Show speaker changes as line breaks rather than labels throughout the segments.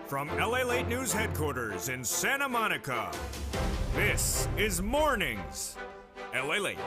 From LALATE News Headquarters in Santa Monica, this is Mornings LALATE.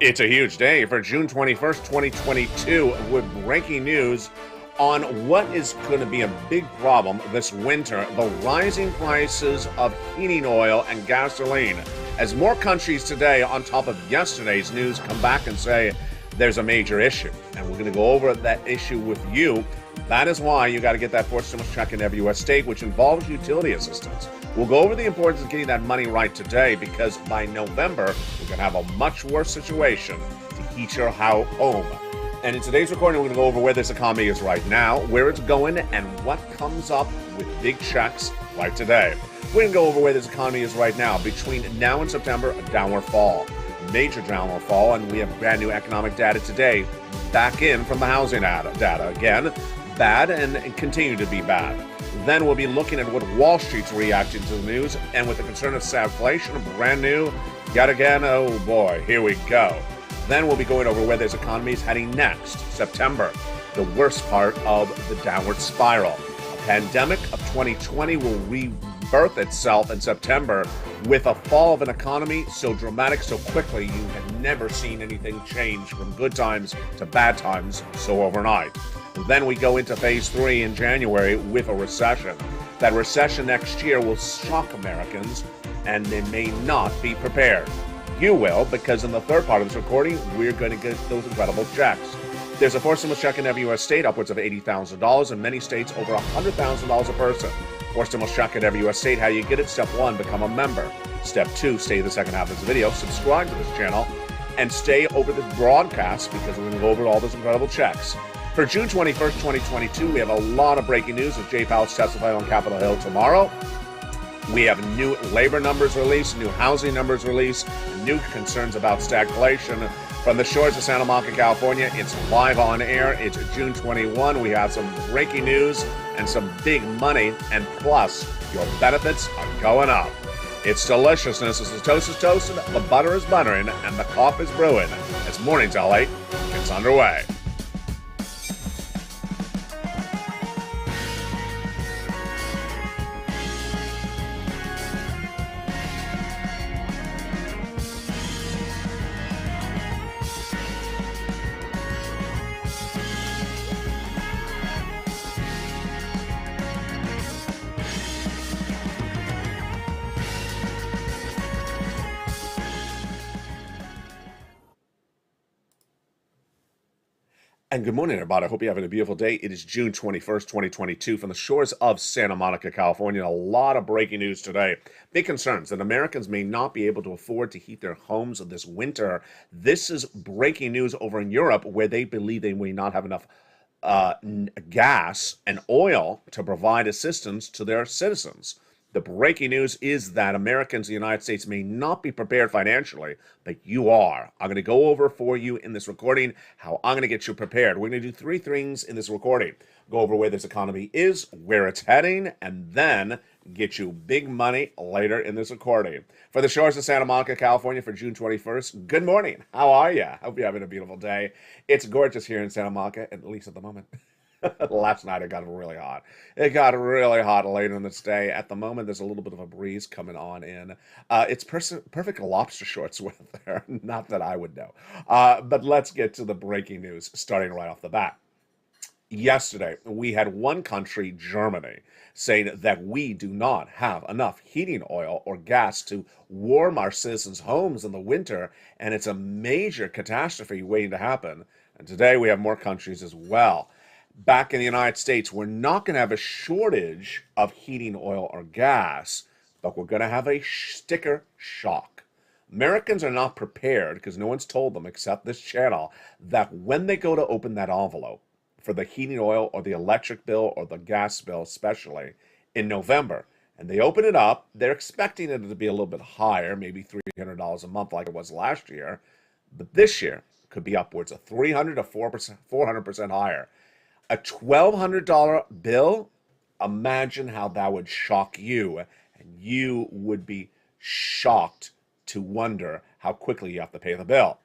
It's a huge day for June 21st, 2022, with breaking news on what is going to be a big problem this winter, the rising prices of heating oil and gasoline. As more countries today, on top of yesterday's news, come back and say there's a major issue. And we're going to go over that issue with you. That is why you got to get that fourth stimulus check in every U.S. state, which involves utility assistance. We'll go over the importance of getting that money right today, because by November, we're going to have a much worse situation to heat your home. And in today's recording, we're going to go over where this economy is right now, where it's going, and what comes up with big checks right today. We're going to go over where this economy is right now. Between now and September, a downward fall, major downward fall, and we have brand new economic data today back in from the housing data. Again, bad and continue to be bad. Then we'll be looking at what Wall Street's reacting to the news, and with the concern of stagflation, brand new, yet again, oh boy, here we go. Then we'll be going over where this economy is heading next, September, the worst part of the downward spiral. A pandemic of 2020 will rebirth itself in September with a fall of an economy so dramatic so quickly you have never seen anything change from good times to bad times so overnight. Then we go into phase 3 in January with a recession. That recession next year will shock Americans, and they may not be prepared. You will, because in the third part of this recording, we're going to get those incredible checks. There's a fourth stimulus check in every U.S. state, upwards of $80,000, in many states over $100,000 a person. Fourth stimulus check in every U.S. state. How you get it? Step 1, become a member. Step 2, stay the second half of this video, subscribe to this channel, and stay over this broadcast, because we're going to go over all those incredible checks. For June 21st, 2022, we have a lot of breaking news with Jay Powell's testifying on Capitol Hill tomorrow. We have new labor numbers released, new housing numbers released, new concerns about stagflation. From the shores of Santa Monica, California, it's live on air. It's June 21. We have some breaking news and some big money, and plus, your benefits are going up. It's deliciousness. As the toast is toasted, the butter is buttering, and the coffee is brewing. It's Mornings LA gets underway. And good morning, everybody. I hope you're having a beautiful day. It is June 21st, 2022, from the shores of Santa Monica, California. A lot of breaking news today. Big concerns that Americans may not be able to afford to heat their homes this winter. This is breaking news over in Europe, where they believe they may not have enough gas and oil to provide assistance to their citizens. The breaking news is that Americans in the United States may not be prepared financially, but you are. I'm going to go over for you in this recording how I'm going to get you prepared. We're going to do 3 things in this recording. Go over where this economy is, where it's heading, and then get you big money later in this recording. For the shores of Santa Monica, California, for June 21st, good morning. How are you? Hope you're having a beautiful day. It's gorgeous here in Santa Monica, at least at the moment. Last night it got really hot. It got really hot later in this day. At the moment, there's a little bit of a breeze coming on in. It's perfect lobster shorts weather. Not that I would know. But let's get to the breaking news, starting right off the bat. Yesterday, we had one country, Germany, saying that we do not have enough heating oil or gas to warm our citizens' homes in the winter, and it's a major catastrophe waiting to happen. And today we have more countries as well. Back in the United States, we're not going to have a shortage of heating oil or gas, but we're going to have a sticker shock. Americans are not prepared, because no one's told them except this channel, that when they go to open that envelope for the heating oil or the electric bill or the gas bill especially in November, and they open it up, they're expecting it to be a little bit higher, maybe $300 a month like it was last year, but this year could be upwards of 300 to 400% higher. A $1,200 bill, imagine how that would shock you, and you would be shocked to wonder how quickly you have to pay the bill.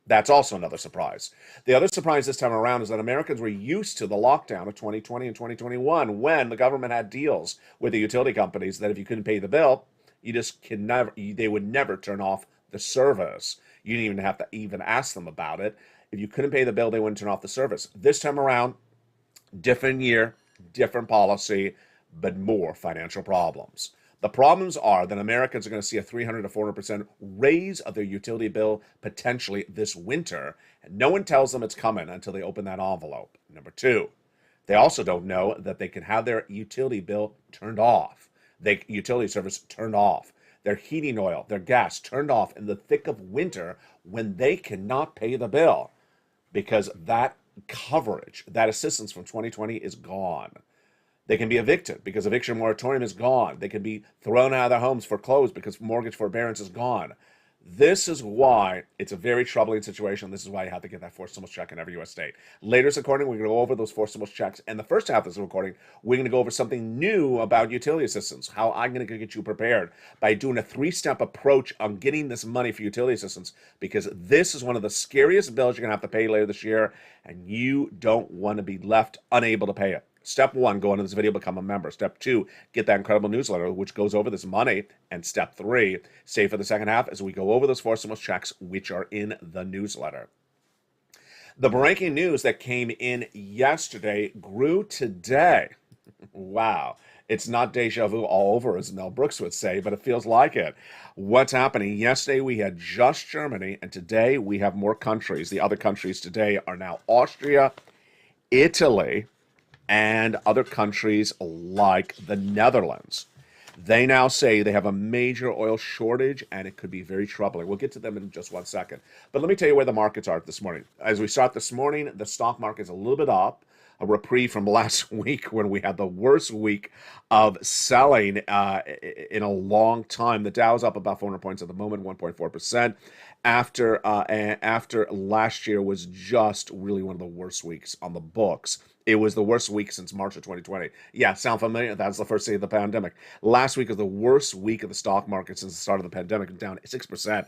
That's also another surprise. The other surprise this time around is that Americans were used to the lockdown of 2020 and 2021 when the government had deals with the utility companies that if you couldn't pay the bill, you just can never, they would never turn off the service. You didn't even have to even ask them about it. If you couldn't pay the bill, they wouldn't turn off the service. This time around, different year, different policy, but more financial problems. The problems are that Americans are going to see a 300 to 400% raise of their utility bill potentially this winter, and no one tells them it's coming until they open that envelope. Number two, they also don't know that they can have their utility bill turned off, utility service turned off, their heating oil, their gas turned off in the thick of winter when they cannot pay the bill because that coverage, that assistance from 2020 is gone. They can be evicted because eviction moratorium is gone. They can be thrown out of their homes, foreclosed because mortgage forbearance is gone. This is why it's a very troubling situation. This is why you have to get that forced stimulus check in every U.S. state. Later this recording, we're going to go over those forced stimulus checks. And the first half of this recording, we're going to go over something new about utility assistance, how I'm going to get you prepared by doing a 3-step approach on getting this money for utility assistance, because this is one of the scariest bills you're going to have to pay later this year, and you don't want to be left unable to pay it. Step 1, go into this video, become a member. Step 2, get that incredible newsletter, which goes over this money. And step 3, stay for the second half as we go over those forced stimulus checks, which are in the newsletter. The breaking news that came in yesterday grew today. Wow. It's not deja vu all over, as Mel Brooks would say, but it feels like it. What's happening? Yesterday we had just Germany, and today we have more countries. The other countries today are now Austria, Italy, and other countries like the Netherlands. They now say they have a major oil shortage, and it could be very troubling. We'll get to them in just 1 second. But let me tell you where the markets are this morning. As we start this morning, the stock market is a little bit up, a reprieve from last week when we had the worst week of selling in a long time. The Dow's up about 400 points at the moment, 1.4%. After last year was just really one of the worst weeks on the books. It was the worst week since March of 2020. Yeah, sound familiar? That's the first day of the pandemic. Last week was the worst week of the stock market since the start of the pandemic, down 6%.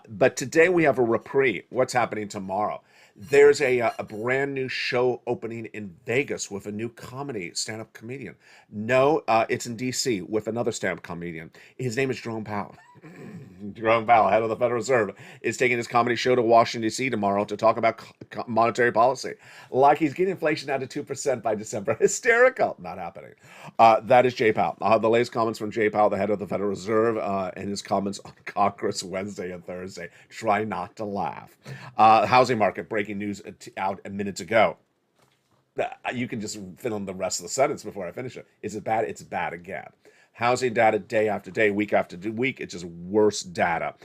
But today we have a reprieve. What's happening tomorrow? There's a brand new show opening in Vegas with a new stand-up comedian. No, it's in D.C. with another stand-up comedian. His name is Jerome Powell. Jerome Powell, head of the Federal Reserve, is taking his comedy show to Washington, D.C. tomorrow to talk about monetary policy. Like he's getting inflation down to 2% by December. Hysterical. Not happening. That is Jay Powell. I'll have the latest comments from Jay Powell, the head of the Federal Reserve, and his comments on Congress Wednesday and Thursday. Try not to laugh. Housing market, breaking news out minutes ago. You can just fill in the rest of the sentence before I finish it. Is it bad? It's bad again. Housing data day after day, week after week, it's just worse data.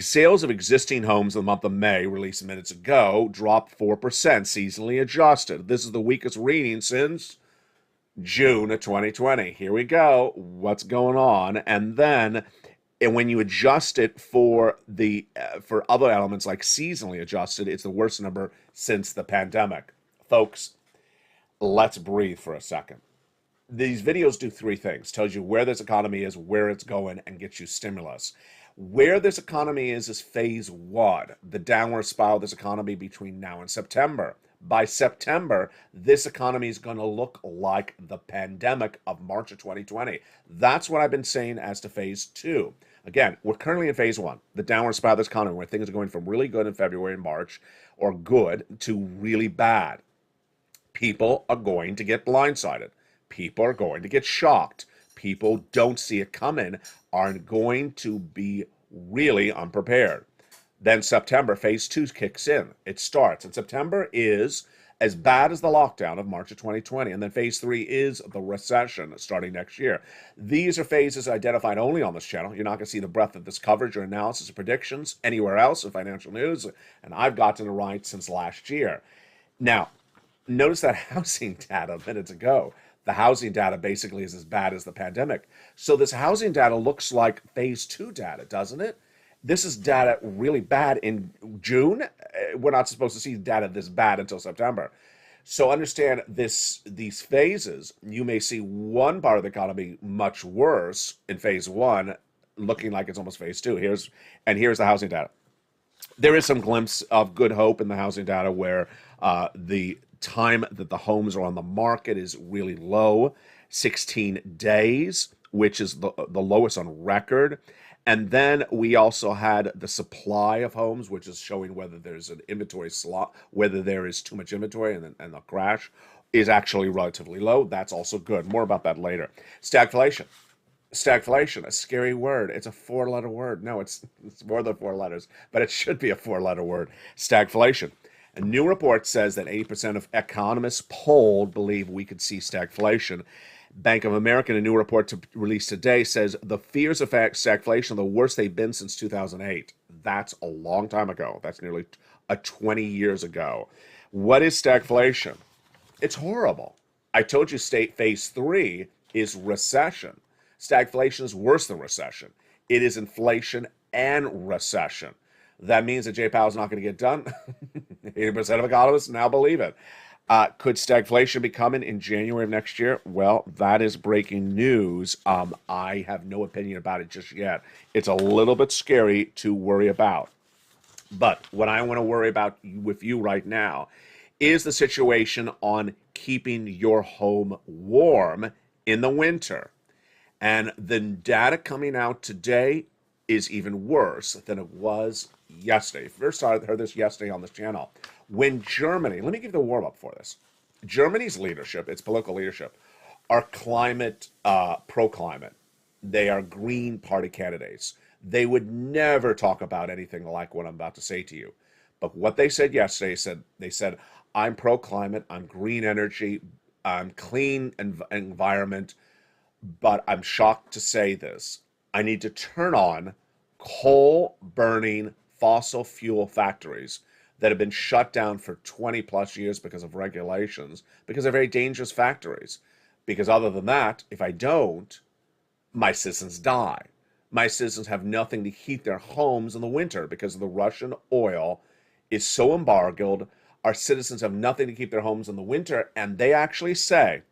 Sales of existing homes in the month of May, released minutes ago, dropped 4%, seasonally adjusted. This is the weakest reading since June of 2020. Here we go. What's going on? And then, when you adjust it for other elements like seasonally adjusted, it's the worst number since the pandemic. Folks, let's breathe for a second. These videos do 3 things. Tells you where this economy is, where it's going, and gets you stimulus. Where this economy is phase 1, the downward spiral of this economy between now and September. By September, this economy is going to look like the pandemic of March of 2020. That's what I've been saying as to phase 2. Again, we're currently in phase 1, the downward spiral of this economy, where things are going from really good in February and March, or good, to really bad. People are going to get blindsided. People are going to get shocked. People don't see it coming, are going to be really unprepared. Then September, phase 2 kicks in. It starts. And September is as bad as the lockdown of March of 2020. And then phase 3 is the recession starting next year. These are phases identified only on this channel. You're not going to see the breadth of this coverage or analysis or predictions anywhere else in financial news. And I've gotten it right since last year. Now, notice that housing data minutes ago. The housing data basically is as bad as the pandemic. So this housing data looks like phase 2 data, doesn't it? This is data really bad in June. We're not supposed to see data this bad until September. So understand these phases. You may see one part of the economy much worse in phase 1, looking like it's almost phase 2. Here's the housing data. There is some glimpse of good hope in the housing data where the time that the homes are on the market is really low, 16 days, which is the lowest on record. And then we also had the supply of homes, which is showing whether there's an inventory slot, whether there is too much inventory and the crash is actually relatively low. That's also good. More about that later. Stagflation. Stagflation, a scary word. It's a four-letter word. No, it's more than four letters, but it should be a four-letter word. Stagflation. A new report says that 80% of economists polled believe we could see stagflation. Bank of America, in a new report released today, says the fears of stagflation are the worst they've been since 2008. That's a long time ago. That's nearly 20 years ago. What is stagflation? It's horrible. I told you phase three is recession. Stagflation is worse than recession. It is inflation and recession. That means that Jay Powell's not going to get done. 80% of economists now believe it. Could stagflation be coming in January of next year? Well, that is breaking news. I have no opinion about it just yet. It's a little bit scary to worry about. But what I want to worry about with you right now is the situation on keeping your home warm in the winter. And the data coming out today is even worse than it was yesterday. First, I heard this yesterday on this channel. When Germany, let me give you the warm-up for this. Germany's leadership, its political leadership, are climate, pro-climate. They are Green Party candidates. They would never talk about anything like what I'm about to say to you. But what they said yesterday, they said, I'm pro-climate, I'm green energy, I'm clean environment, but I'm shocked to say this. I need to turn on coal-burning fossil fuel factories that have been shut down for 20 plus years because of regulations, because they're very dangerous factories. Because other than that, if I don't, my citizens die. My citizens have nothing to heat their homes in the winter because the Russian oil is so embargoed. Our citizens have nothing to keep their homes in the winter, and they actually say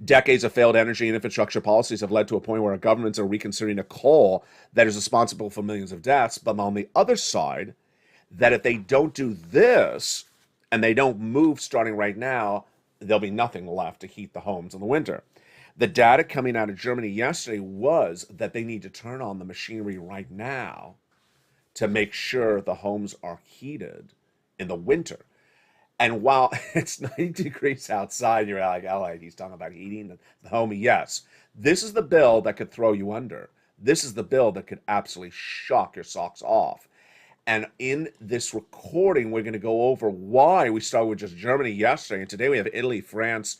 decades of failed energy and infrastructure policies have led to a point where our governments are reconsidering a coal that is responsible for millions of deaths. But on the other side, that if they don't do this and they don't move starting right now, there'll be nothing left to heat the homes in the winter. The data coming out of Germany yesterday was that they need to turn on the machinery right now to make sure the homes are heated in the winter. And while it's 90 degrees outside, you're like, oh, he's talking about heating the home. Yes, this is the bill that could throw you under. This is the bill that could absolutely shock your socks off. And in this recording, we're going to go over why we started with just Germany yesterday. And today we have Italy, France,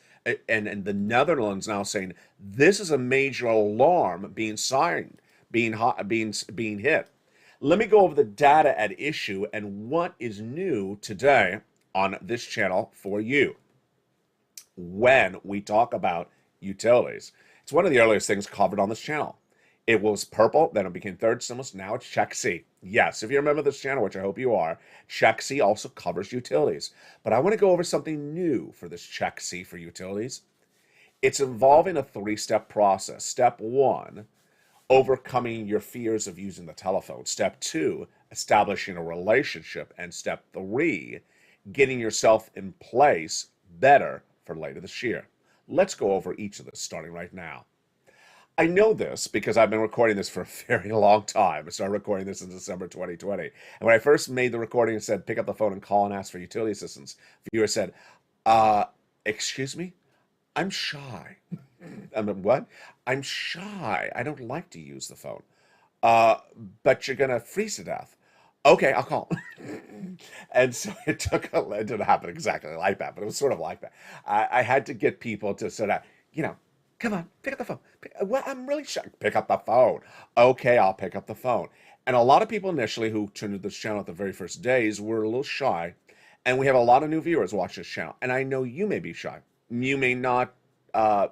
and the Netherlands now saying this is a major alarm being signed, being hit. Let me go over the data at issue and what is new today on this channel for you when we talk about utilities. It's one of the earliest things covered on this channel. It was purple, then it became third stimulus, now it's Check C. Yes, if you remember this channel, which I hope you are, Check C also covers utilities. But I want to go over something new for this Check C for utilities. It's involving a three-step process. Step one, overcoming your fears of using the telephone. Step two, establishing a relationship. And step three, getting yourself in place better for later this year. Let's go over each of this starting right now. I know this because I've been recording this for a very long time. I started recording this in December 2020. And when I first made the recording and said, pick up the phone and call and ask for utility assistance, viewer said, excuse me? I'm shy. I mean, what? I'm shy. I don't like to use the phone. But you're going to freeze to death. Okay, I'll call. And so it didn't happen exactly like that, but it was sort of like that. I had to get people to sort of, come on, pick up the phone. Well, I'm really shy. Pick up the phone. Okay, I'll pick up the phone. And a lot of people initially who tuned to this channel at the very first days were a little shy. And we have a lot of new viewers watching this channel. And I know you may be shy. You may not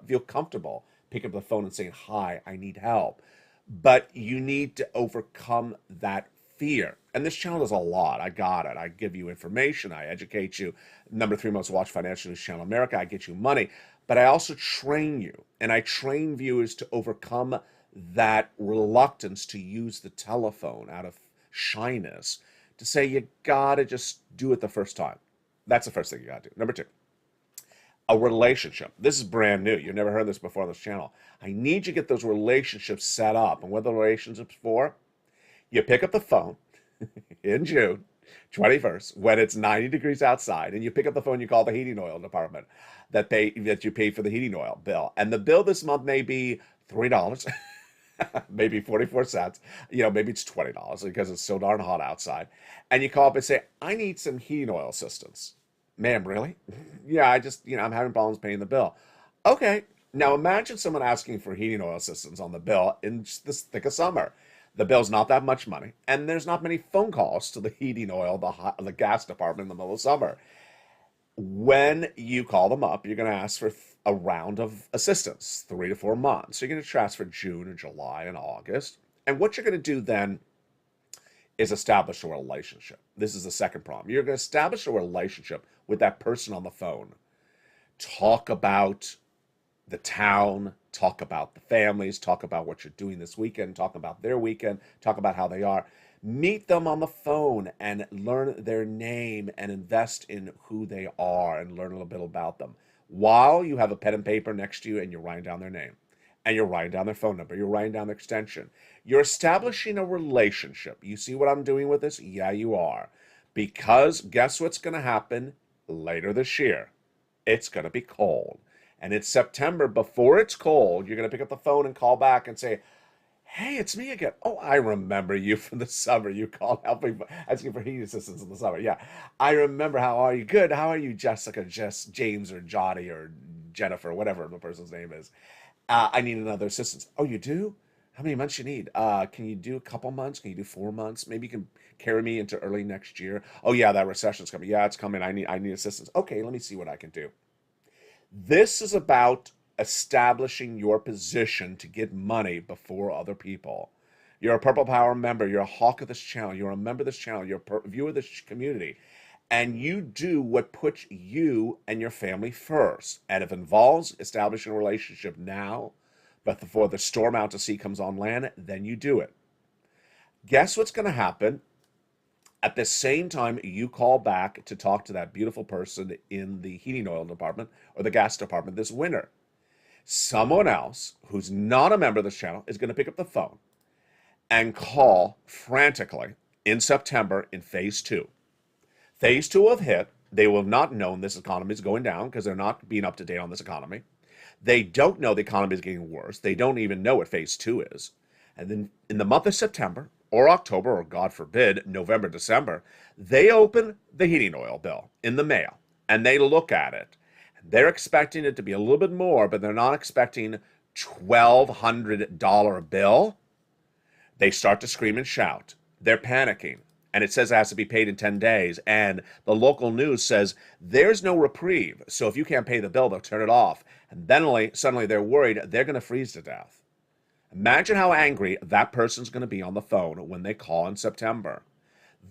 feel comfortable picking up the phone and saying, hi, I need help. But you need to overcome that fear. And this channel does a lot. I got it. I give you information. I educate you. Number 3 most watched financial news channel in America. I get you money. But I also train you. And I train viewers to overcome that reluctance to use the telephone out of shyness. to say you gotta just do it the first time. That's the first thing you gotta do. Number two, a relationship. This is brand new. You've never heard this before on this channel. I need you to get those relationships set up. And what are the relationships for? You pick up the phone in June 21st when it's 90 degrees outside, and you pick up the phone, you call the heating oil department that you pay for the heating oil bill. And the bill this month may be $3, maybe 44 cents, maybe it's $20 because it's so darn hot outside. And you call up and say, I need some heating oil assistance. Ma'am, really? Yeah, I'm having problems paying the bill. Okay, now imagine someone asking for heating oil assistance on the bill in this thick of summer. The bill's not that much money, and there's not many phone calls to the heating oil, the gas department in the middle of summer. When you call them up, you're going to ask for a round of assistance, 3 to 4 months. So you're going to transfer June and July and August. And what you're going to do then is establish a relationship. This is the second problem. You're going to establish a relationship with that person on the phone. Talk about the town, talk about the families, talk about what you're doing this weekend, talk about their weekend, talk about how they are. Meet them on the phone and learn their name and invest in who they are and learn a little bit about them. While you have a pen and paper next to you and you're writing down their name and you're writing down their phone number, you're writing down their extension. You're establishing a relationship. You see what I'm doing with this? Yeah, you are. Because guess what's going to happen later this year? It's going to be cold. And it's September. Before it's cold, you're going to pick up the phone and call back and say, hey, it's me again. Oh, I remember you from the summer. You called asking for heating assistance in the summer. Yeah, I remember. How are you? Good. How are you, Jessica, Jess, James, or Johnny, or Jennifer, whatever the person's name is? I need another assistance. Oh, you do? How many months you need? Can you do a couple months? Can you do 4 months? Maybe you can carry me into early next year. Oh, yeah, that recession's coming. Yeah, it's coming. I need assistance. Okay, let me see what I can do. This is about establishing your position to get money before other people. You're a Purple Power member. You're a hawk of this channel. You're a member of this channel. You're a viewer of this community. And you do what puts you and your family first. And if it involves establishing a relationship now, but before the storm out to sea comes on land, then you do it. Guess what's going to happen? At the same time, you call back to talk to that beautiful person in the heating oil department or the gas department this winter. Someone else who's not a member of this channel is going to pick up the phone and call frantically in September in phase 2. Phase 2 will have hit. They will not know this economy is going down because they're not being up to date on this economy. They don't know the economy is getting worse. They don't even know what phase 2 is. And then in the month of September or October, or God forbid, November, December, they open the heating oil bill in the mail and they look at it. They're expecting it to be a little bit more, but they're not expecting $1,200 bill. They start to scream and shout. They're panicking. And it says it has to be paid in 10 days. And the local news says there's no reprieve. So if you can't pay the bill, they'll turn it off. And then suddenly they're worried they're going to freeze to death. Imagine how angry that person's going to be on the phone when they call in September.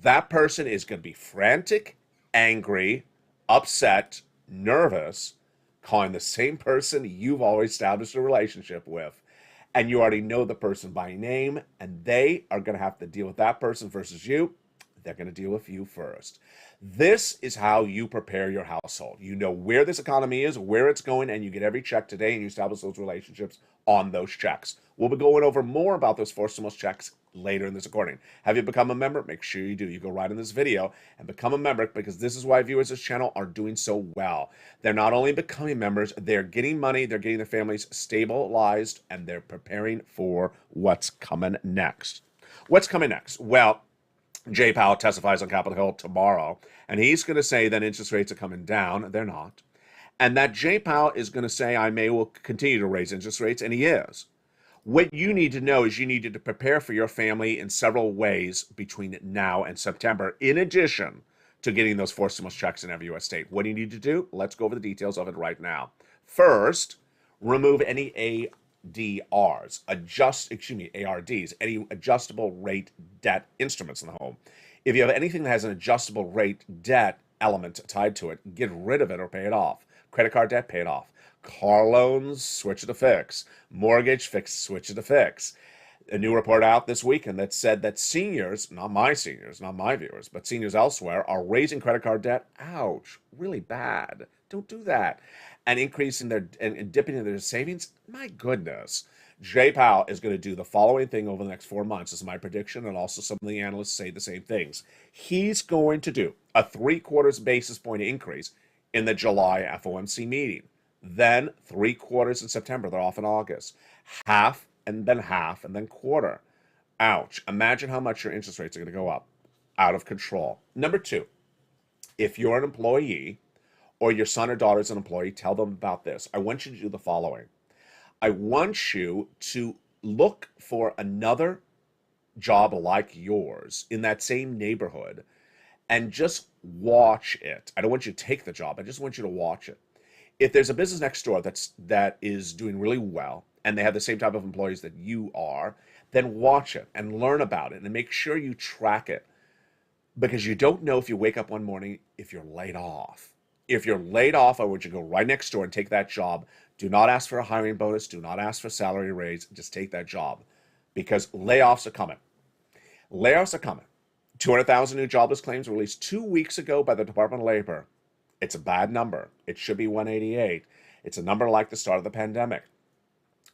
That person is going to be frantic, angry, upset, nervous, calling the same person you've always established a relationship with. And you already know the person by name, and they are going to have to deal with that person versus you. They're going to deal with you first. This is how you prepare your household. You know where this economy is, where it's going, and you get every check today, and you establish those relationships on those checks. We'll be going over more about those 4 stimulus checks later in this recording. Have you become a member? Make sure you do. You go right in this video and become a member, because this is why viewers of this channel are doing so well. They're not only becoming members, they're getting money, they're getting their families stabilized, and they're preparing for what's coming next. What's coming next? Well, Jay Powell testifies on Capitol Hill tomorrow, and he's going to say that interest rates are coming down. They're not. And that Jay Powell is going to say I will continue to raise interest rates, and he is. What you need to know is you need to prepare for your family in several ways between now and September, in addition to getting those 4 stimulus checks in every U.S. state. What do you need to do? Let's go over the details of it right now. First, remove any ARDs, any adjustable rate debt instruments in the home. If you have anything that has an adjustable rate debt element tied to it, get rid of it or pay it off. Credit card debt, pay it off. Car loans, switch it to fixed. Mortgage, fixed, switch it to fixed. A new report out this weekend that said that seniors, not my seniors, not my viewers, but seniors elsewhere, are raising credit card debt. Ouch, really bad. Don't do that. And increasing their and dipping into their savings. My goodness. Jay Powell is going to do the following thing over the next 4 months. This is my prediction, and also some of the analysts say the same things. He's going to do a 3/4 basis point increase in the July FOMC meeting. Then 3/4 in September. They're off in August. Half and then quarter. Ouch. Imagine how much your interest rates are going to go up. Out of control. Number two, if you're an employee or your son or daughter is an employee, tell them about this. I want you to do the following. I want you to look for another job like yours in that same neighborhood and just watch it. I don't want you to take the job. I just want you to watch it. If there's a business next door that is doing really well and they have the same type of employees that you are, then watch it and learn about it and make sure you track it, because you don't know if you wake up one morning if you're laid off. If you're laid off, I want you to go right next door and take that job. Do not ask for a hiring bonus. Do not ask for a salary raise. Just take that job, because layoffs are coming. Layoffs are coming. 200,000 new jobless claims released 2 weeks ago by the Department of Labor. It's a bad number. It should be 188. It's a number like the start of the pandemic.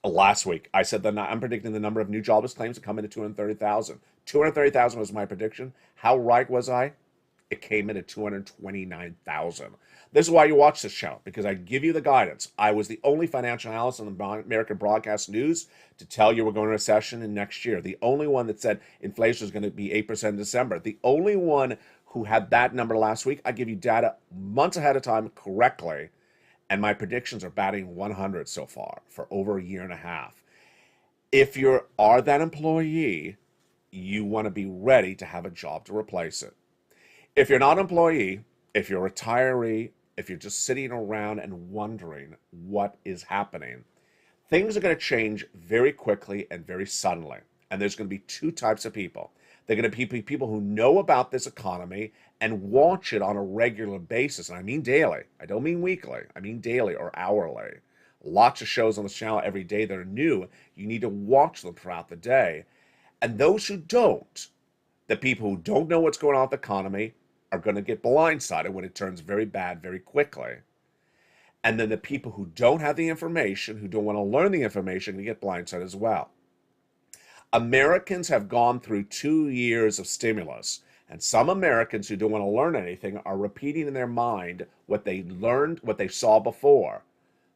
Last week, I said that I'm predicting the number of new jobless claims to come into 230,000. 230,000 was my prediction. How right was I? It came in at 229,000. This is why you watch this channel, because I give you the guidance. I was the only financial analyst on the American broadcast news to tell you we're going to recession in next year. The only one that said inflation is going to be 8% in December. The only one who had that number last week. I give you data months ahead of time correctly, and my predictions are batting 100 so far for over a year and a half. If you are that employee, you want to be ready to have a job to replace it. If you're not an employee, if you're a retiree, if you're just sitting around and wondering what is happening, things are going to change very quickly and very suddenly. And there's going to be two types of people. They're going to be people who know about this economy and watch it on a regular basis. And I mean daily. I don't mean weekly. I mean daily or hourly. Lots of shows on this channel every day that are new. You need to watch them throughout the day. And those who don't, the people who don't know what's going on with the economy, are going to get blindsided when it turns very bad very quickly. And then the people who don't have the information, who don't want to learn the information, can get blindsided as well. Americans have gone through 2 years of stimulus, and some Americans who don't want to learn anything are repeating in their mind what they learned, what they saw before.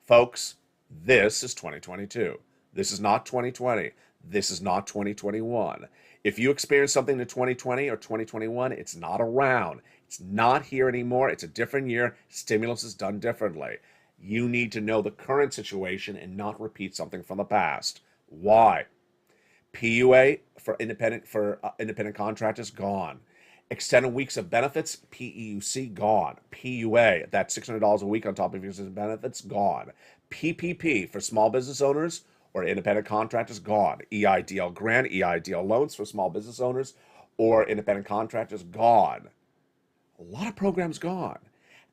Folks, this is 2022. This is not 2020. This is not 2021. If you experience something in 2020 or 2021, it's not around. It's not here anymore. It's a different year. Stimulus is done differently. You need to know the current situation and not repeat something from the past. Why? PUA for independent contractors, gone. Extended weeks of benefits, PEUC, gone. PUA, that's $600 a week on top of your benefits, gone. PPP for small business owners or independent contractors, gone. EIDL grant, EIDL loans for small business owners or independent contractors, gone. A lot of programs gone.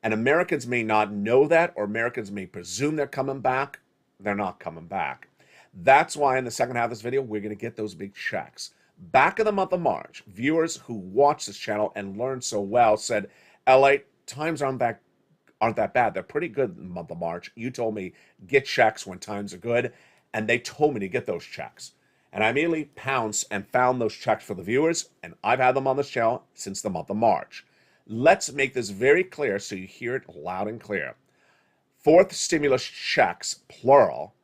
And Americans may not know that, or Americans may presume they're coming back. They're not coming back. That's why in the second half of this video, we're going to get those big checks. Back in the month of March, viewers who watch this channel and learn so well said, LALATE, times aren't that bad. They're pretty good in the month of March. You told me get checks when times are good, and they told me to get those checks. And I immediately pounced and found those checks for the viewers, and I've had them on this channel since the month of March. Let's make this very clear so you hear it loud and clear. Fourth stimulus checks, plural,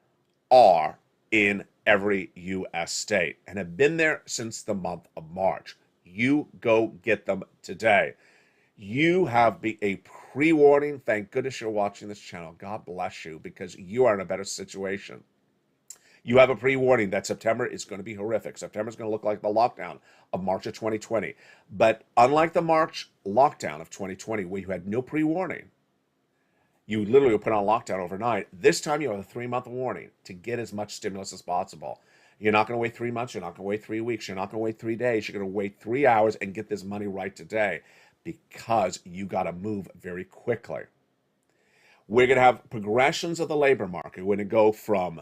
are in every U.S. state and have been there since the month of March. You go get them today. You have a pre-warning. Thank goodness you're watching this channel. God bless you, because you are in a better situation. You have a pre-warning that September is going to be horrific. September is going to look like the lockdown of March of 2020. But unlike the March lockdown of 2020, where you had no pre-warning, you literally were put on lockdown overnight. This time you have a 3-month warning to get as much stimulus as possible. You're not going to wait 3 months. You're not going to wait 3 weeks. You're not going to wait 3 days. You're going to wait 3 hours and get this money right today, because you got to move very quickly. We're going to have progressions of the labor market. We're going to go from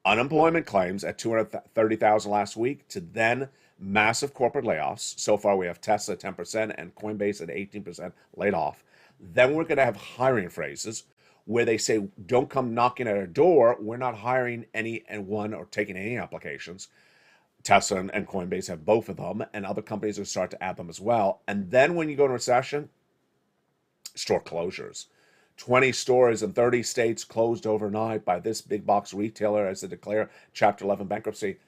Unemployment claims at 230,000 last week to then massive corporate layoffs. So far, we have Tesla at 10% and Coinbase at 18% laid off. Then we're going to have hiring phrases where they say, don't come knocking at our door. We're not hiring anyone or taking any applications. Tesla and Coinbase have both of them, and other companies will start to add them as well. And then when you go into recession, store closures. 20 stores in 30 states closed overnight by this big box retailer as they declare Chapter 11 bankruptcy.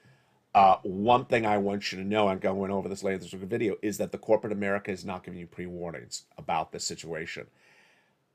One thing I want you to know, I'm going over this later in this video, is that the corporate America is not giving you pre-warnings about this situation.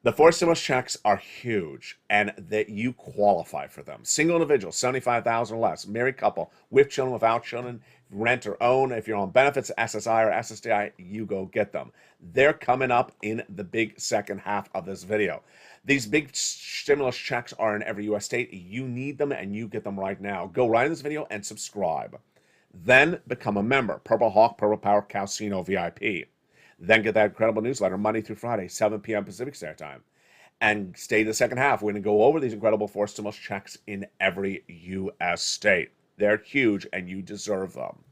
The 4 stimulus checks are huge, and that you qualify for them. Single individuals, 75,000 or less. Married couple, with children, without children, rent or own. If you're on benefits, SSI or SSDI, you go get them. They're coming up in the big second half of this video. These big stimulus checks are in every U.S. state. You need them, and you get them right now. Go right in this video and subscribe. Then become a member. Purple Hawk, Purple Power, Casino VIP. Then get that incredible newsletter Monday through Friday, 7 p.m. Pacific Standard Time. And stay in the second half. We're going to go over these incredible 4 stimulus checks in every U.S. state. They're huge, and you deserve them.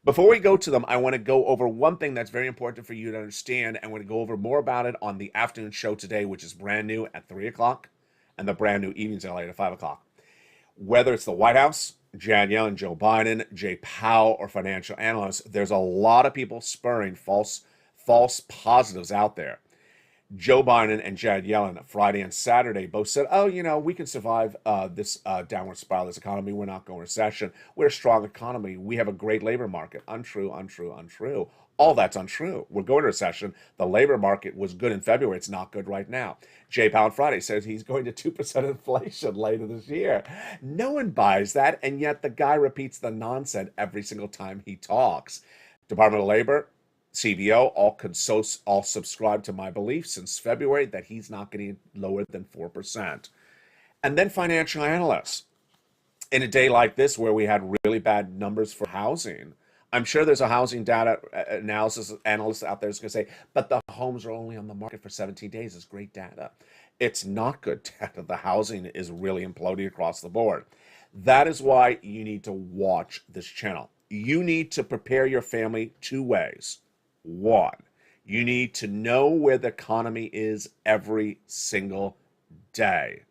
Before we go to them, I want to go over one thing that's very important for you to understand, and we're going to go over more about it on the afternoon show today, which is brand new at 3 o'clock, and the brand new evenings in LA at 5 o'clock. Whether it's the White House, Janet Yellen, Joe Biden, Jay Powell, or financial analysts, there's a lot of people spurring false positives out there. Joe Biden and Janet Yellen, Friday and Saturday, both said, oh, we can survive this downward spiral, this economy. We're not going to recession. We're a strong economy. We have a great labor market. Untrue, untrue, untrue. All that's untrue. We're going to recession. The labor market was good in February. It's not good right now. Jay Powell on Friday says he's going to 2% inflation later this year. No one buys that, and yet the guy repeats the nonsense every single time he talks. Department of Labor, CBO, all subscribe to my belief since February that he's not getting lower than 4%. And then financial analysts. In a day like this where we had really bad numbers for housing, I'm sure there's a housing data analysis analyst out there who's going to say, but the homes are only on the market for 17 days. It's great data. It's not good data. The housing is really imploding across the board. That is why you need to watch this channel. You need to prepare your family 2 ways. 1, you need to know where the economy is every single day.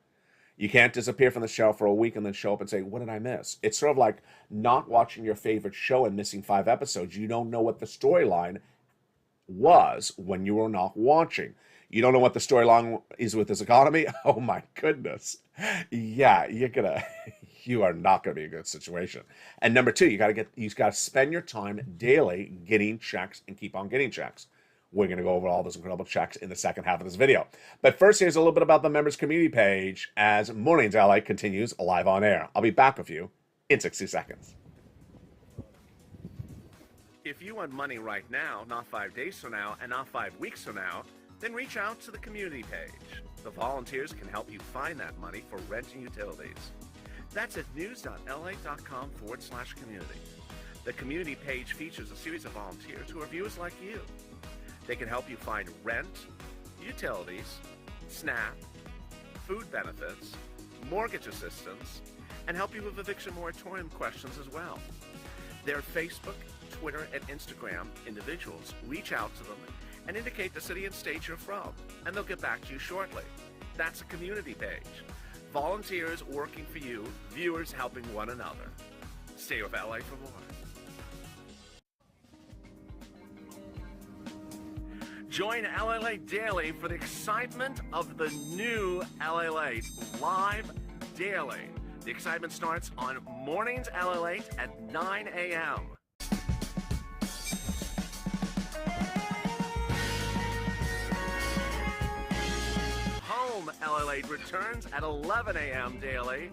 You can't disappear from the show for a week and then show up and say, what did I miss? It's sort of like not watching your favorite show and missing 5 episodes. You don't know what the storyline was when you were not watching. You don't know what the storyline is with this economy? Oh my goodness. Yeah, you are not going to be in a good situation. And number 2, you got to spend your time daily getting checks and keep on getting checks. We're going to go over all those incredible checks in the second half of this video. But first, here's a little bit about the members community page as Mornings LA continues live on air. I'll be back with you in 60 seconds.
If you want money right now, not 5 days from now, and not 5 weeks from now, then reach out to the community page. The volunteers can help you find that money for rent and utilities. That's at news.la.com/community. The community page features a series of volunteers who are viewers like you. They can help you find rent, utilities, SNAP, food benefits, mortgage assistance, and help you with eviction moratorium questions as well. Their Facebook, Twitter, and Instagram individuals reach out to them and indicate the city and state you're from, and they'll get back to you shortly. That's a community page. Volunteers working for you, viewers helping one another. Stay with LA for more. Join LALATE daily for the excitement of the new LALATE live daily. The excitement starts on Mornings LALATE at 9 a.m. Home LALATE returns at 11 a.m. daily.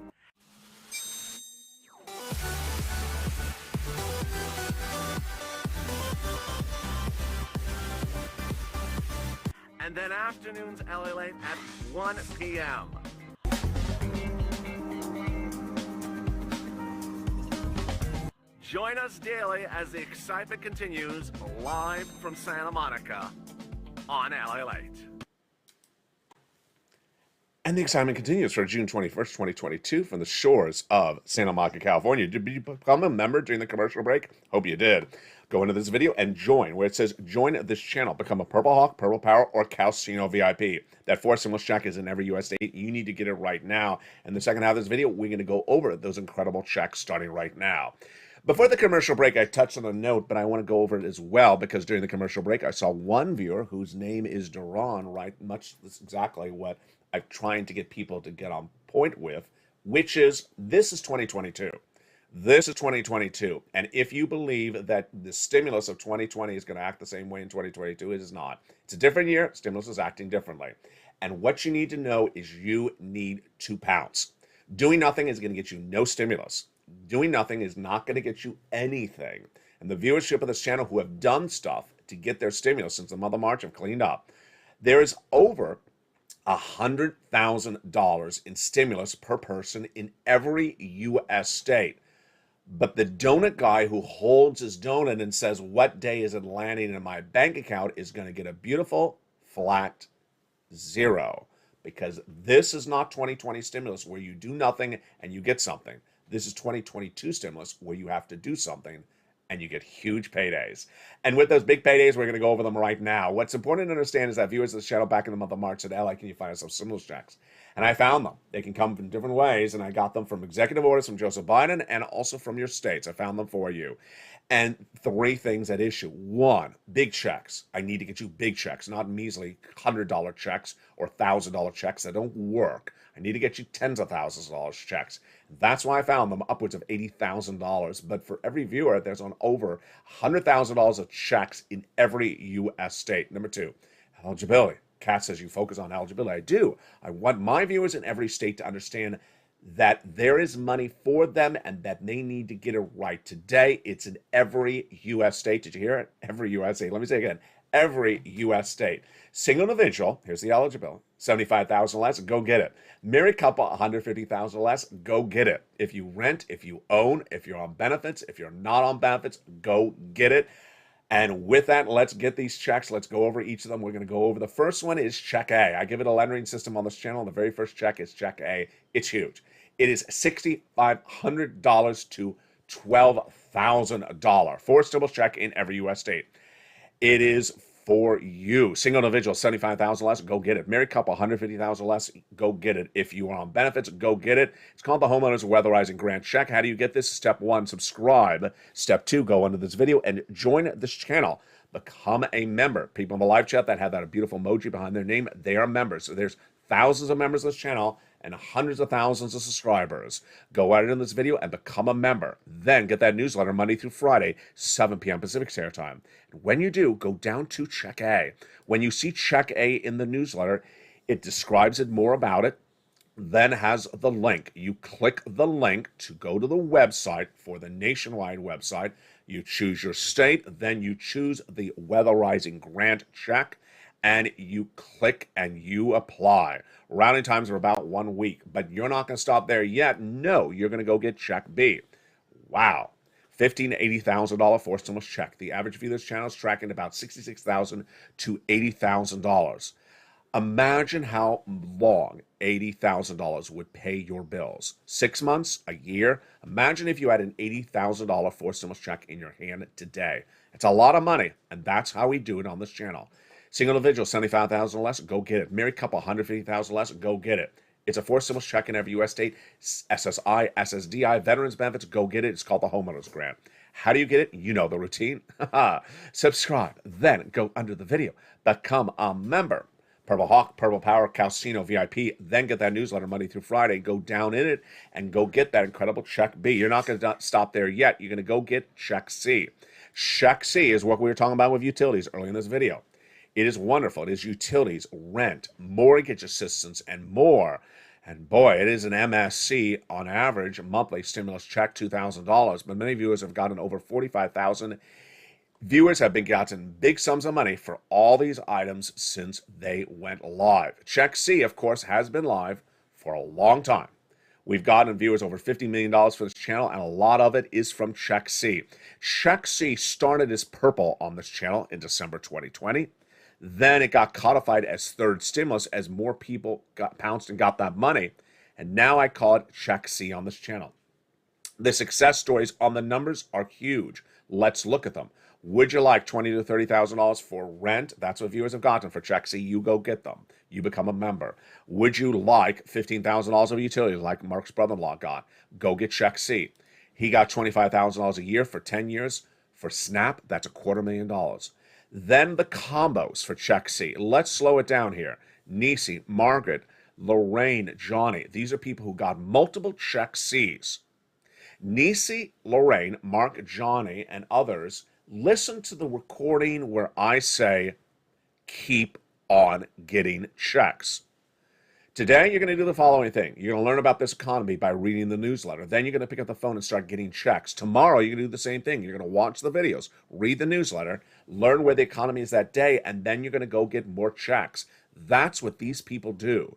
And then afternoons LALATE at 1 p.m. Join us daily as the excitement continues live from Santa Monica on LALATE.
And the excitement continues for June 21st, 2022 from the shores of Santa Monica, California. Did you become a member during the commercial break? Hope you did. Go into this video and join where it says join this channel. Become a Purple Hawk, Purple Power, or Calcino VIP. That 4 stimulus check is in every US state. You need to get it right now. And the second half of this video, we're going to go over those incredible checks starting right now. Before the commercial break, I touched on a note, but I want to go over it as well because during the commercial break, I saw one viewer whose name is Duran write much exactly what I'm trying to get people to get on point with, which is this is 2022. This is 2022. And if you believe that the stimulus of 2020 is going to act the same way in 2022, it is not. It's a different year. Stimulus is acting differently. And what you need to know is you need to pounce. Doing nothing is going to get you no stimulus. Doing nothing is not going to get you anything. And the viewership of this channel who have done stuff to get their stimulus since the month of March have cleaned up. There is over $100,000 in stimulus per person in every U.S. state. But the donut guy who holds his donut and says, what day is it landing in my bank account is going to get a beautiful flat zero. Because this is not 2020 stimulus where you do nothing and you get something. This is 2022 stimulus where you have to do something and you get huge paydays. And with those big paydays, we're going to go over them right now. What's important to understand is that viewers of the channel back in the month of March said, Ella, can you find us some stimulus checks? And I found them. They can come from different ways, and I got them from executive orders from Joseph Biden and also from your states. I found them for you. And 3 things at issue. 1, big checks. I need to get you big checks, not measly $100 checks or $1,000 checks that don't work. I need to get you tens of thousands of dollars checks. That's why I found them upwards of $80,000. But for every viewer, there's on over $100,000 of checks in every U.S. state. Number 2, eligibility. Kat says you focus on eligibility. I do. I want my viewers in every state to understand that there is money for them and that they need to get it right. Today, it's in every U.S. state. Did you hear it? Every U.S. state. Let me say it again. Every U.S. state. Single individual, here's the eligibility, $75,000 less, go get it. Married couple, $150,000 less, go get it. If you rent, if you own, if you're on benefits, if you're not on benefits, go get it. And with that, let's get these checks. Let's go over each of them. We're going to go over the first one is check A. I give it a lettering system on this channel. The very first check is check A. It's huge. It is $6,500 to $12,000. 4 stimulus check in every U.S. state. It is for you. Single individual, $75,000 less, go get it. Married couple, $150,000 less, go get it. If you are on benefits, go get it. It's called the Homeowners Weatherizing Grant Check. How do you get this? Step 1, subscribe. Step 2, go under this video and join this channel. Become a member. People in the live chat that have that beautiful emoji behind their name, they are members. So there's thousands of members of this channel and hundreds of thousands of subscribers. Go out in this video and become a member. Then get that newsletter Monday through Friday, 7 p.m. Pacific Standard Time. And when you do, go down to Check A. When you see Check A in the newsletter, it describes it more about it, then has the link. You click the link to go to the website for the nationwide website. You choose your state, then you choose the Weatherizing Grant Check, and you click and you apply. Routing times are about 1 week, but you're not going to stop there yet. No, you're going to go get check B. Wow. $15,000 to $80,000 4 stimulus check. The average view of this channel is tracking about $66,000 to $80,000. Imagine how long $80,000 would pay your bills. 6 months, a year. Imagine if you had an $80,000 4 stimulus check in your hand today. It's a lot of money, and that's how we do it on this channel. Single individual, $75,000 less, go get it. Married couple, $150,000 less, go get it. It's a 4 stimulus check in every U.S. state. SSI, SSDI, veterans benefits, go get it. It's called the Homeowners Grant. How do you get it? You know the routine. Subscribe, then go under the video. Become a member. Purple Hawk, Purple Power, Calcino VIP, then get that newsletter Monday through Friday. Go down in it and go get that incredible check B. You're not going to stop there yet. You're going to go get check C. Check C is what we were talking about with utilities early in this video. It is wonderful. It is utilities, rent, mortgage assistance, and more. And boy, it is an MSC on average, monthly stimulus check, $2,000. But many viewers have gotten over $45,000. Viewers have been gotten big sums of money for all these items since they went live. Check C, of course, has been live for a long time. We've gotten viewers over $50 million for this channel, and a lot of it is from Check C. Check C started as purple on this channel in December 2020. Then it got codified as third stimulus as more people got pounced and got that money. And now I call it Check C on this channel. The success stories on the numbers are huge. Let's look at them. Would you like $20,000 to $30,000 for rent? That's what viewers have gotten for Check C. You go get them. You become a member. Would you like $15,000 of utilities like Mark's brother-in-law got? Go get Check C. He got $25,000 a year for 10 years. For Snap, that's $250,000. Then the combos for Check C. Let's slow it down here. Nisi, Margaret, Lorraine, Johnny. These are people who got multiple Check C's. Nisi, Lorraine, Mark, Johnny, and others, listen to the recording where I say, keep on getting checks. Today, you're going to do the following thing. You're going to learn about this economy by reading the newsletter. Then you're going to pick up the phone and start getting checks. Tomorrow, you're going to do the same thing. You're going to watch the videos, read the newsletter, learn where the economy is that day, and then you're going to go get more checks. That's what these people do.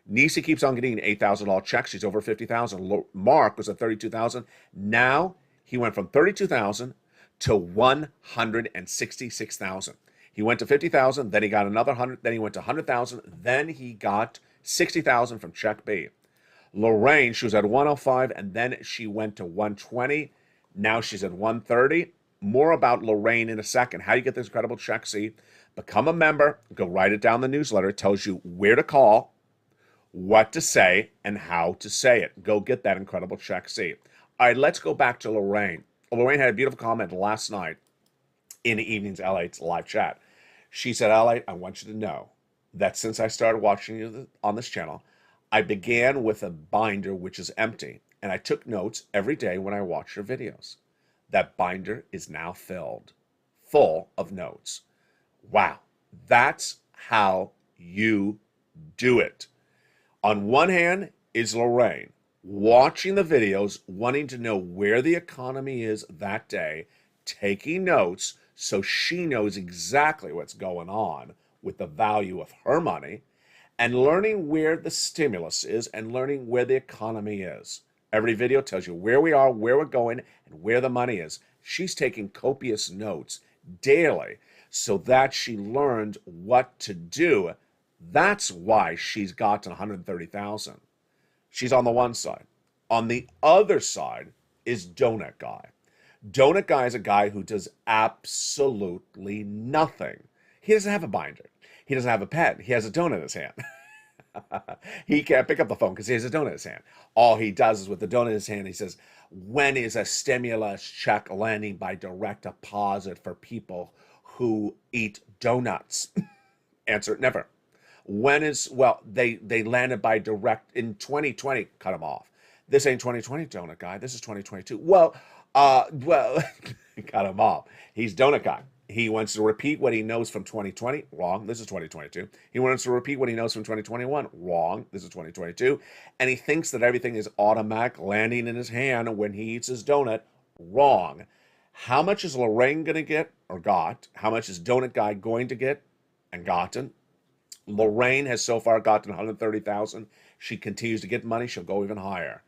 Nisi keeps on getting $8,000 checks. She's over $50,000. Mark was at $32,000. Now he went from $32,000 to $166,000. He went to $50,000, then he got another 100, then he went to $100,000, then he got $60,000 from Check B. Lorraine, she was at 105, and then she went to 120. Now she's at 130. More about Lorraine in a second. How you get this incredible Check C? Become a member. Go write it down in the newsletter. It tells you where to call, what to say, and how to say it. Go get that incredible Check C. All right, let's go back to Lorraine. Lorraine had a beautiful comment last night in the evening's LATE live chat. She said, LATE, I want you to know that since I started watching you on this channel, I began with a binder which is empty, and I took notes every day when I watched your videos. That binder is now filled, full of notes. Wow, that's how you do it. On one hand is Lorraine, watching the videos, wanting to know where the economy is that day, taking notes so she knows exactly what's going on with the value of her money, and learning where the stimulus is and learning where the economy is. Every video tells you where we are, where we're going, and where the money is. She's taking copious notes daily so that she learned what to do. That's why she's gotten 130,000. She's on the one side. On the other side is Donut Guy. Donut Guy is a guy who does absolutely nothing. He doesn't have a binder. He doesn't have a pen. He has a donut in his hand. He can't pick up the phone because he has a donut in his hand. All he does is with the donut in his hand, he says, when is a stimulus check landing by direct deposit for people who eat donuts? Answer, never. When is, well, they landed by direct in 2020, cut him off. This ain't 2020, Donut Guy. This is 2022. Well, cut him off. He's Donut Guy. He wants to repeat what he knows from 2020. Wrong. This is 2022. He wants to repeat what he knows from 2021. Wrong. This is 2022. And he thinks that everything is automatic landing in his hand when he eats his donut. Wrong. How much is Lorraine going to get or got? How much is Donut Guy going to get and gotten? Lorraine has so far gotten 130,000. She continues to get money. She'll go even higher.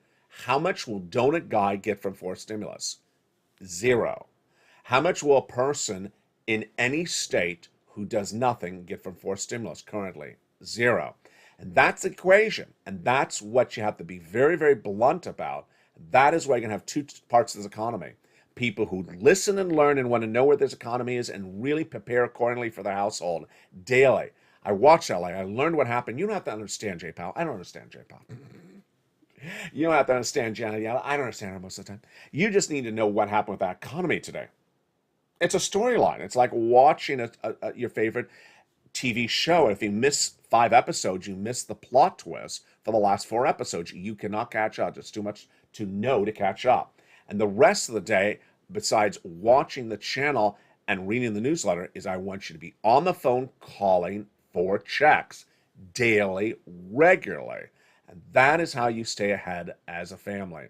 How much will Donut Guy get from forced stimulus? 0. How much will a person in any state who does nothing get from forced stimulus currently? 0. And that's the equation. And that's what you have to be very, very blunt about. That is why you're going to have two parts of this economy. People who listen and learn and want to know where this economy is and really prepare accordingly for their household daily. I watched LA. I learned what happened. You don't have to understand J-Pal. I don't understand J-Pal. You don't have to understand Janet Yellen. I don't understand her most of the time. You just need to know what happened with that economy today. It's a storyline. It's like watching your favorite TV show. If you miss 5 episodes, you miss the plot twist for the last 4 episodes. You cannot catch up. It's too much to know to catch up. And the rest of the day, besides watching the channel and reading the newsletter, is I want you to be on the phone calling for checks daily, regularly. And that is how you stay ahead as a family.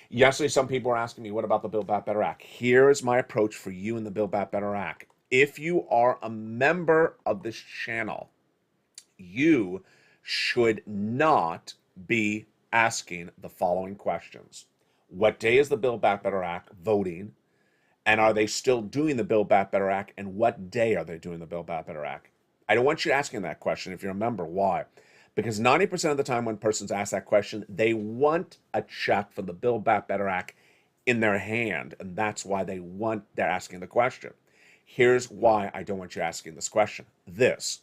Yesterday, some people were asking me, what about the Build Back Better Act? Here is my approach for you in the Build Back Better Act. If you are a member of this channel, you should not be asking the following questions. What day is the Build Back Better Act voting? And are they still doing the Build Back Better Act? And what day are they doing the Build Back Better Act? I don't want you asking that question if you're a member. Why? Because 90% of the time when persons ask that question, they want a check from the Build Back Better Act in their hand, and that's why they're asking the question. Here's why I don't want you asking this question. This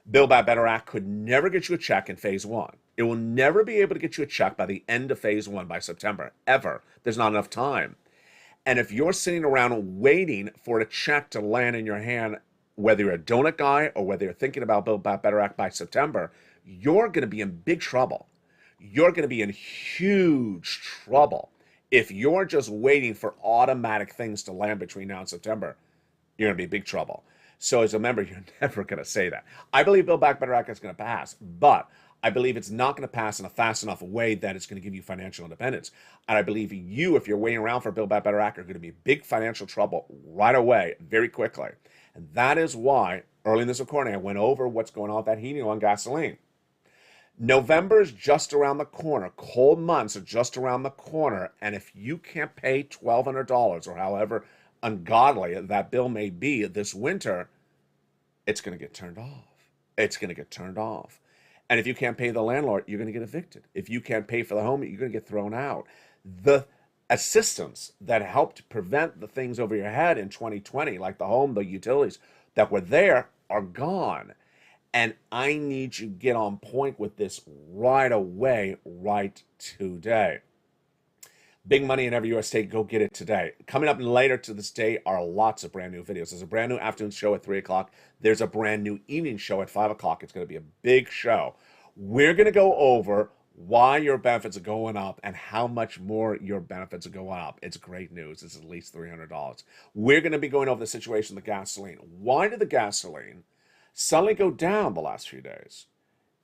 Build Back Better Act could never get you a check in phase one. It will never be able to get you a check by the end of phase one by September, ever. There's not enough time. And if you're sitting around waiting for a check to land in your hand, whether you're a donut guy or whether you're thinking about Build Back Better Act by September, you're going to be in big trouble. You're going to be in huge trouble. If you're just waiting for automatic things to land between now and September, you're going to be in big trouble. So as a member, you're never going to say that. I believe Build Back Better Act is going to pass, but I believe it's not going to pass in a fast enough way that it's going to give you financial independence. And I believe you, if you're waiting around for Build Back Better Act, are going to be in big financial trouble right away, very quickly. And that is why, early in this recording, I went over what's going on with that heating oil and gasoline. November is just around the corner. Cold months are just around the corner. And if you can't pay $1,200 or however ungodly that bill may be this winter, it's going to get turned off. It's going to get turned off. And if you can't pay the landlord, you're going to get evicted. If you can't pay for the home, you're going to get thrown out. The assistance that helped prevent the things over your head in 2020, like the home, the utilities that were there, are gone. And I need you to get on point with this right away, right today. Big money in every U.S. state. Go get it today. Coming up later to this day are lots of brand new videos. There's a brand new afternoon show at 3 o'clock. There's a brand new evening show at 5 o'clock. It's going to be a big show. We're going to go over why your benefits are going up and how much more your benefits are going up. It's great news. It's at least $300. We're going to be going over the situation with the gasoline. Why did the gasoline suddenly go down the last few days?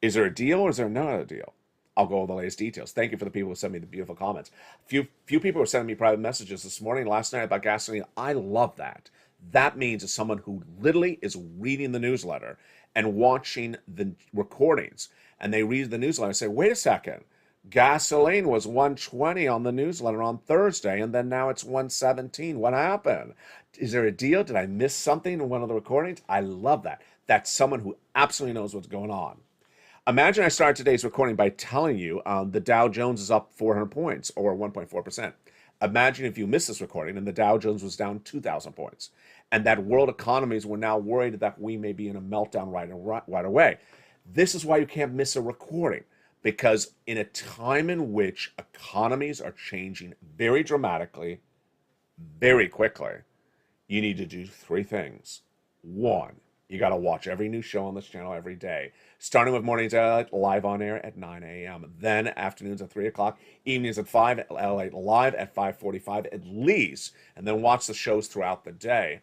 Is there a deal or is there not a deal? I'll go over the latest details. Thank you for the people who sent me the beautiful comments. Few people were sending me private messages this morning, last night about gasoline. I love that. That means it's someone who literally is reading the newsletter and watching the recordings. And they read the newsletter and say, wait a second, gasoline was 120 on the newsletter on Thursday, and then now it's 117. What happened? Is there a deal? Did I miss something in one of the recordings? I love that. That's someone who absolutely knows what's going on. Imagine I started today's recording by telling you the Dow Jones is up 400 points or 1.4%. Imagine if you missed this recording and the Dow Jones was down 2,000 points and that world economies were now worried that we may be in a meltdown right away. This is why you can't miss a recording, because in a time in which economies are changing very dramatically, very quickly, you need to do three things. One, you got to watch every new show on this channel every day, starting with mornings live on air at 9 a.m., then afternoons at 3 o'clock, evenings at 5, LALATE live at 5:45 at least, and then watch the shows throughout the day.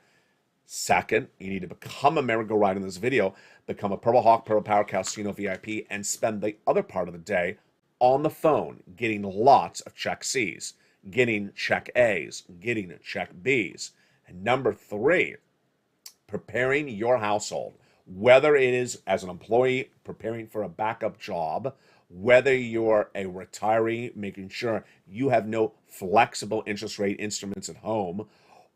Second, you need to become a member. Go right in this video, become a Purple Hawk, Purple Power Casino VIP, and spend the other part of the day on the phone getting lots of check C's, getting check A's, getting check B's. And number three, preparing your household, whether it is as an employee preparing for a backup job, whether you're a retiree making sure you have no flexible interest rate instruments at home,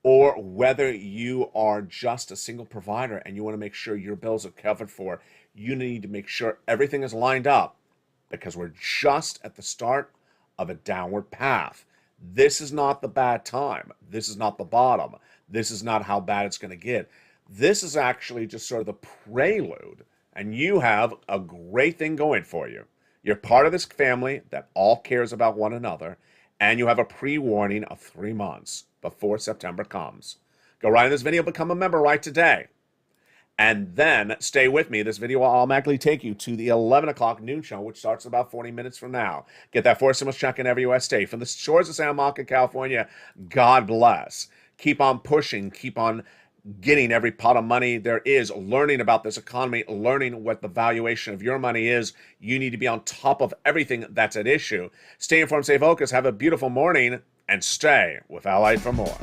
or whether you are just a single provider and you want to make sure your bills are covered for, you need to make sure everything is lined up, because we're just at the start of a downward path. This is not the bad time. This is not the bottom. This is not how bad it's going to get. This is actually just sort of the prelude, and you have a great thing going for you. You're part of this family that all cares about one another, and you have a pre-warning of 3 months before September comes. Go right in this video, become a member right today, and then stay with me. This video will automatically take you to the 11 o'clock noon show, which starts about 40 minutes from now. Get that 4 stimulus check in every U.S. state. From the shores of Santa Monica, California, God bless. Keep on pushing. Keep on getting every pot of money there is, learning about this economy, learning what the valuation of your money is. You need to be on top of everything that's at issue. Stay informed, stay focused, have a beautiful morning, and stay with LALATE for more.